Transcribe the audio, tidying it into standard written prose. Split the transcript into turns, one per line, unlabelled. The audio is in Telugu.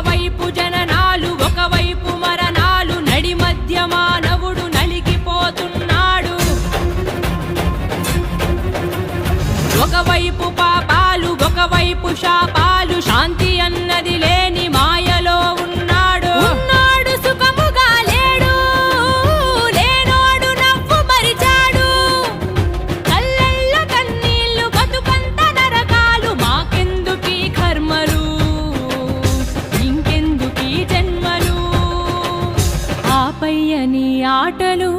ఒకవైపు జననాలు ఒకవైపు మరణాలు నడి మధ్య మానవుడు నలిగిపోతున్నాడు ఒకవైపు పాపాలు ఒకవైపు శాపాలు శాంతి అన్నది లేని మాయలో ఉన్నాడు సుఖముగా లేడు లేనోడు నవ్వు మరిచాడు కళ్ళల్లో కన్నీళ్లు బతుకంత నరకాలు మాకెందుకీ కర్మలు ఇంకెందుకీ జన్మలు ఆపయ్యని ఆటలు